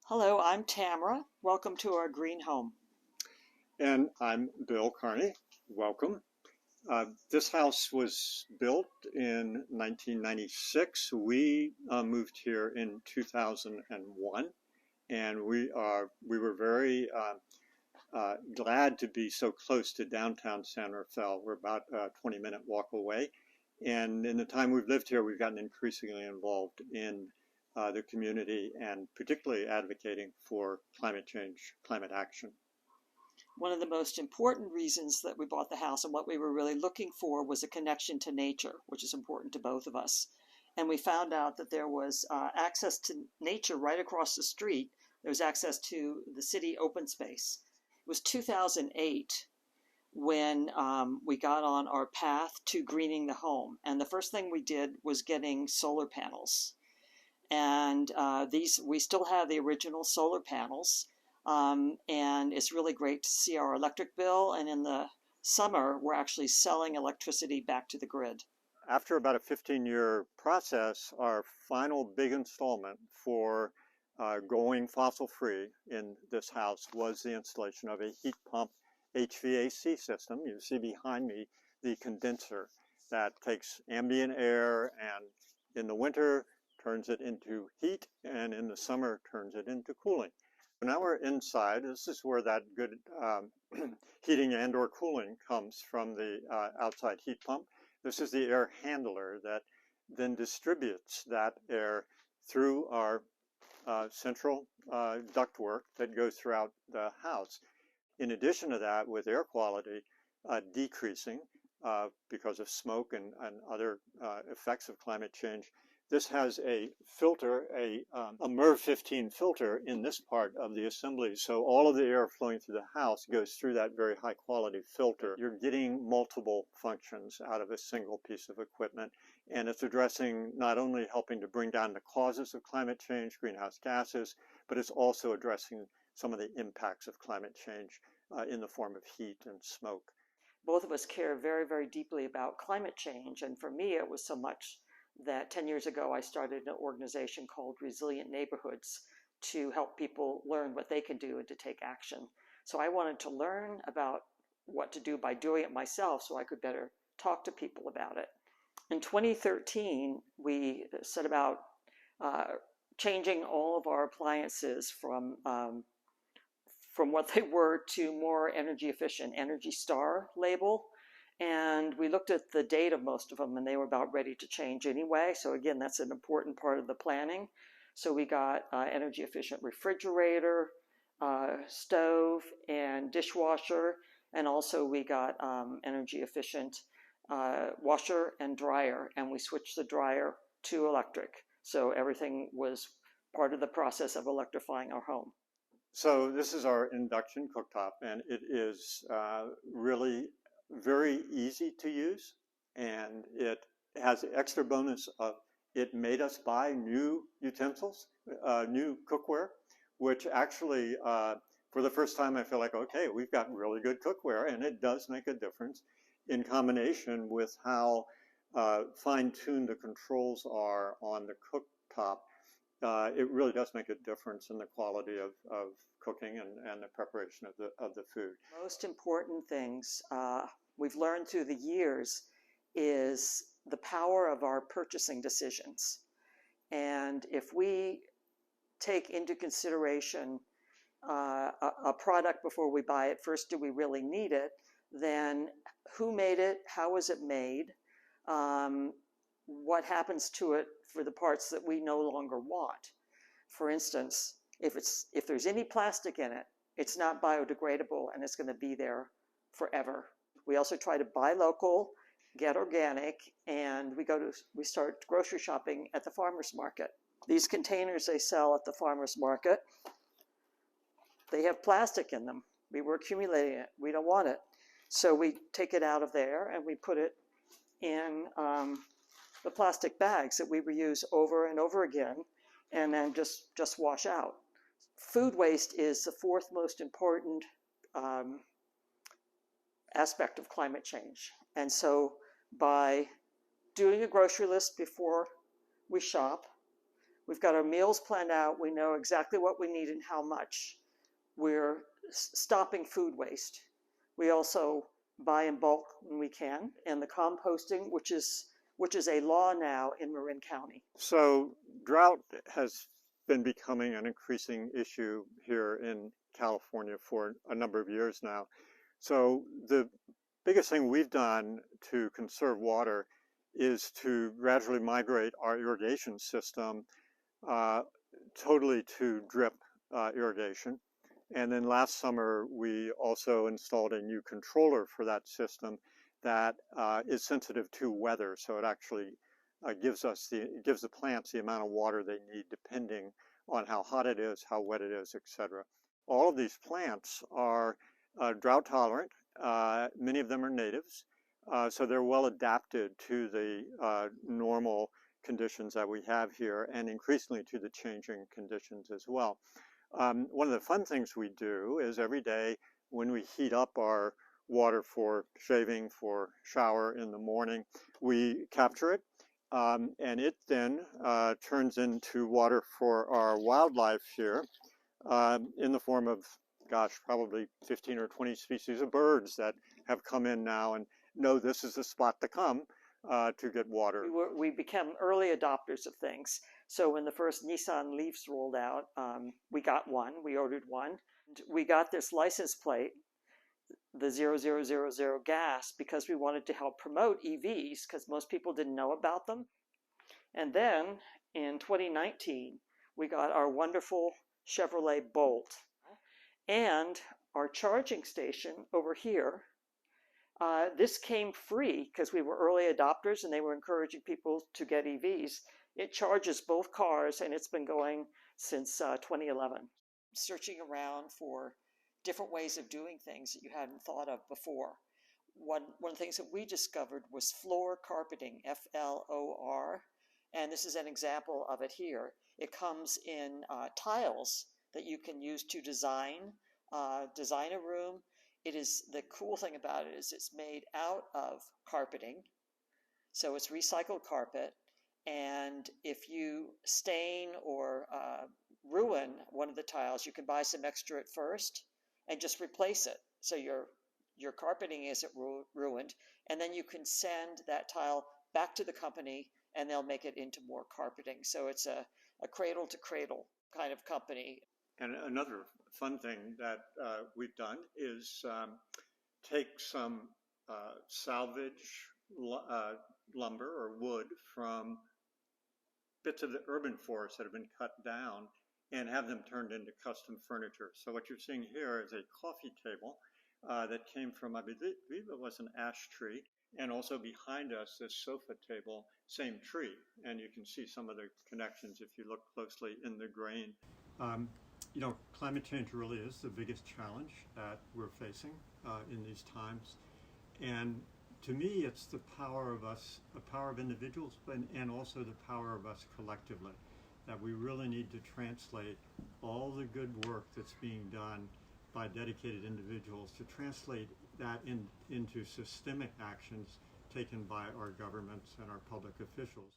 Hello, I'm Tamra. Welcome to our green home. And I'm Bill Carney. Welcome. This house was built in 1996. We moved here in 2001, and we were very glad to be so close to downtown San Rafael. We're about a 20-minute walk away. And in the time we've lived here, we've gotten increasingly involved in the community and particularly advocating for climate change, climate action. One of the most important reasons that we bought the house and what we were really looking for was a connection to nature, which is important to both of us. And we found out that there was access to nature right across the street. There was access to the city open space. It was 2008 when we got on our path to greening the home. And the first thing we did was getting solar panels. And we still have the original solar panels. And it's really great to see our electric bill. And in the summer, we're actually selling electricity back to the grid. After about a 15-year process, our final big installment for going fossil-free in this house was the installation of a heat pump HVAC system. You see behind me the condenser that takes ambient air and in the winter turns it into heat, and in the summer turns it into cooling. Now we're inside. This is where that good heating and or cooling comes from the outside heat pump. This is the air handler that then distributes that air through our central ductwork that goes throughout the house. In addition to that, with air quality decreasing because of smoke and other effects of climate change, this has a filter, a MERV 15 filter in this part of the assembly. So all of the air flowing through the house goes through that very high quality filter. You're getting multiple functions out of a single piece of equipment. And it's addressing not only helping to bring down the causes of climate change, greenhouse gases, but it's also addressing some of the impacts of climate change in the form of heat and smoke. Both of us care very, very deeply about climate change. And for me, it was so much that 10 years ago, I started an organization called Resilient Neighborhoods to help people learn what they can do and to take action. So I wanted to learn about what to do by doing it myself so I could better talk to people about it. In 2013, we set about changing all of our appliances from what they were to more energy efficient, Energy Star label. And we looked at the date of most of them, and they were about ready to change anyway. So again, that's an important part of the planning. So we got energy efficient refrigerator, stove, and dishwasher. And also we got energy efficient washer and dryer. And we switched the dryer to electric. So everything was part of the process of electrifying our home. So this is our induction cooktop, and it is really very easy to use, and it has the extra bonus of it made us buy new utensils, new cookware, which actually for the first time I feel like, okay, we've got really good cookware, and it does make a difference in combination with how fine-tuned the controls are on the cooktop. It really does make a difference in the quality of cooking and the preparation of the food. Most important things we've learned through the years is the power of our purchasing decisions. And if we take into consideration a product before we buy it, first, do we really need it? Then who made it? How was it made? What happens to it for the parts that we no longer want? For instance, if there's any plastic in it, it's not biodegradable and it's going to be there forever. We also try to buy local, get organic, and we start grocery shopping at the farmer's market. These containers they sell at the farmer's market, they have plastic in them. We were accumulating it. We don't want it. So we take it out of there and we put it in the plastic bags that we reuse over and over again and then just wash out. Food waste is the fourth most important aspect of climate change. And so by doing a grocery list before we shop, We've got our meals planned out. We know exactly what we need and how much. We're stopping food waste. We also buy in bulk when we can, and the composting, which is a law now in Marin County. So drought has been becoming an increasing issue here in California for a number of years now. So the biggest thing we've done to conserve water is to gradually migrate our irrigation system totally to drip irrigation. And then last summer, we also installed a new controller for that system that is sensitive to weather. So it actually gives the plants the amount of water they need depending on how hot it is, how wet it is, etc. All of these plants are drought tolerant. Many of them are natives. So they're well adapted to the normal conditions that we have here, and increasingly to the changing conditions as well. One of the fun things we do is every day when we heat up our water for shaving, for shower in the morning, we capture it, and it then turns into water for our wildlife here in the form of, gosh, probably 15 or 20 species of birds that have come in now and know this is the spot to come to get water. We became early adopters of things. So when the first Nissan Leafs rolled out, we got one, we ordered one. We got this license plate, the 0000 gas, because we wanted to help promote EVs, because most people didn't know about them. And then in 2019, we got our wonderful Chevrolet Bolt. And our charging station over here, this came free because we were early adopters and they were encouraging people to get EVs. It charges both cars, and it's been going since 2011. Searching around for different ways of doing things that you hadn't thought of before. One of the things that we discovered was floor carpeting, FLOR, and this is an example of it here. It comes in tiles that you can use to design a room. It is, the cool thing about it is it's made out of carpeting, so it's recycled carpet. And if you stain or ruin one of the tiles, you can buy some extra at first and just replace it. So your carpeting isn't ruined, and then you can send that tile back to the company and they'll make it into more carpeting. So it's a cradle to cradle kind of company. And another fun thing that we've done is take some salvage lumber or wood from bits of the urban forest that have been cut down and have them turned into custom furniture. So what you're seeing here is a coffee table that came from, I believe it was an ash tree. And also behind us, this sofa table, same tree. And you can see some of the connections if you look closely in the grain. You know, climate change really is the biggest challenge that we're facing in these times. And to me, it's the power of us, the power of individuals, and also the power of us collectively, that we really need to translate all the good work that's being done by dedicated individuals, to translate that into systemic actions taken by our governments and our public officials.